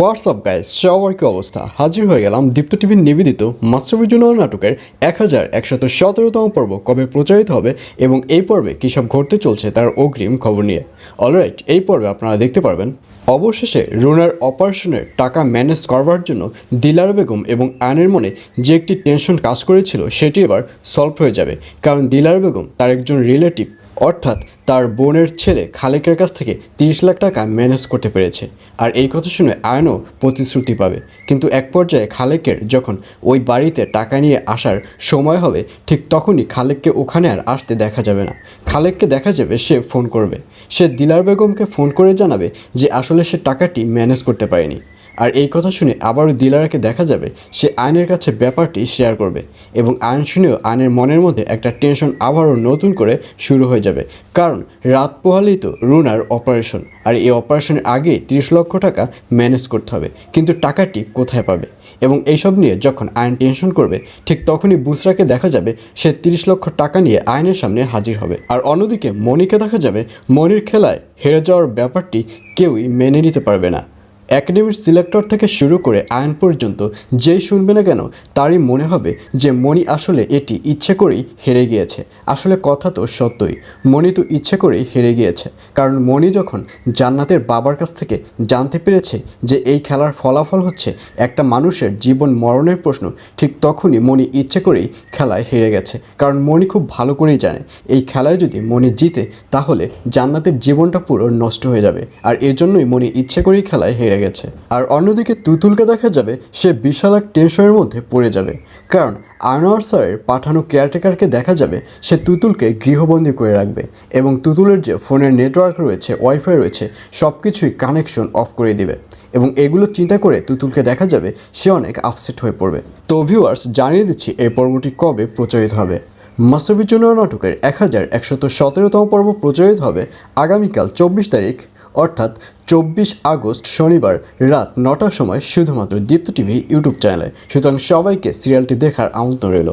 WhatsApp guys, সবার কি অবস্থা? হাজির হয়ে গেলাম দীপ্ত টিভির নিবেদিত মাস্টারবিজু নাটকের 1117তম পর্ব কবে প্রচারিত হবে এবং এই পর্বে কী সব ঘটতে চলছে তার অগ্রিম খবর নিয়ে। অলরাইট, এই পর্বে আপনারা দেখতে পারবেন অবশেষে রুনার অপারেশনের টাকা ম্যানেজ করবার জন্য দিলারা বেগম এবং আয়নের মনে যে একটি টেনশন কাজ করেছিল সেটি এবার সলভ হয়ে যাবে, কারণ দিলারা বেগম তার একজন রিলেটিভ অর্থাৎ তার বোনের ছেলে খালেকের কাছ থেকে 30 লাখ টাকা ম্যানেজ করতে পেরেছে। আর এই কথা শুনে আয়নও প্রতিশ্রুতি পাবে, কিন্তু এক পর্যায়ে খালেকের যখন ওই বাড়িতে টাকা নিয়ে আসার সময় হবে ঠিক তখনই খালেককে ওখানে আর আসতে দেখা যাবে না। খালেককে দেখা যাবে সে ফোন করবে, সে দিলার বেগমকে ফোন করে জানাবে যে আসলে সে টাকাটি ম্যানেজ করতে পারেনি। আর এই কথা শুনে আবারও দিলারাকে দেখা যাবে সে আয়নের কাছে ব্যাপারটি শেয়ার করবে এবং আয়ন শুনেও আয়নের মনের মধ্যে একটা টেনশন আবারও নতুন করে শুরু হয়ে যাবে, কারণ রাত পোহালেই তো রুনার অপারেশন, আর এই অপারেশনের আগে 30 লক্ষ টাকা ম্যানেজ করতে হবে, কিন্তু টাকাটি কোথায় পাবে? এবং এইসব নিয়ে যখন আয়ন টেনশন করবে ঠিক তখনই বুসরাকে দেখা যাবে সে 30 লক্ষ টাকা নিয়ে আয়নের সামনে হাজির হবে। আর অন্যদিকে মনিকে দেখা যাবে মনির খেলায় হেরে যাওয়ার ব্যাপারটি কেউই মেনে নিতে পারবে না। একাডেমির সিলেক্টর থেকে শুরু করে আয়ন পর্যন্ত যেই শুনবে না কেন তারই মনে হবে যে মনি আসলে এটি ইচ্ছে করেই হেরে গিয়েছে। আসলে কথা তো সত্যই, মনি তো ইচ্ছে করেই হেরে গিয়েছে, কারণ মনি যখন জান্নাতের বাবার কাছ থেকে জানতে পেরেছে যে এই খেলার ফলাফল হচ্ছে একটা মানুষের জীবন মরণের প্রশ্ন, ঠিক তখনই মনি ইচ্ছে করেই খেলায় হেরে গেছে, কারণ মনি খুব ভালো করেই জানে এই খেলায় যদি মনি জিতে তাহলে জান্নাতের জীবনটা পুরো নষ্ট হয়ে যাবে, আর এজন্যই মনি ইচ্ছে করেই খেলায় হেরে গেছে। আর অন্যদিকে তুতুলকে দেখা যাবে সে বিশাল এক টেনশনের মধ্যে পড়ে যাবে, কারণ আনোয়ার স্যারের পাঠানো কেয়ারটেকারকে দেখা যাবে সে তুতুলকে গৃহবন্দী করে রাখবে এবং তুতুলের যে ফোনের নেটওয়ার্ক রয়েছে, ওয়াইফাই রয়েছে, সব কিছুই কানেকশন অফ করে দিবে এবং এগুলো চিন্তা করে তুতুলকে দেখা যাবে সে অনেক আপসেট হয়ে পড়বে। তো ভিউয়ার্স, জানিয়ে দিচ্ছি এই পর্বটি কবে প্রচারিত হবে। মাস্টারবিজু নাটকের 1117তম পর্ব প্রচারিত হবে আগামীকাল 24 তারিখ, অর্থাৎ 24 আগস্ট শনিবার রাত 9টার সময় শুধুমাত্র দীপ্ত টিভি ইউটিউব চ্যানেলে। সুতরাং সবাইকে সিরিয়ালটি দেখার আমন্ত্রণ রইল।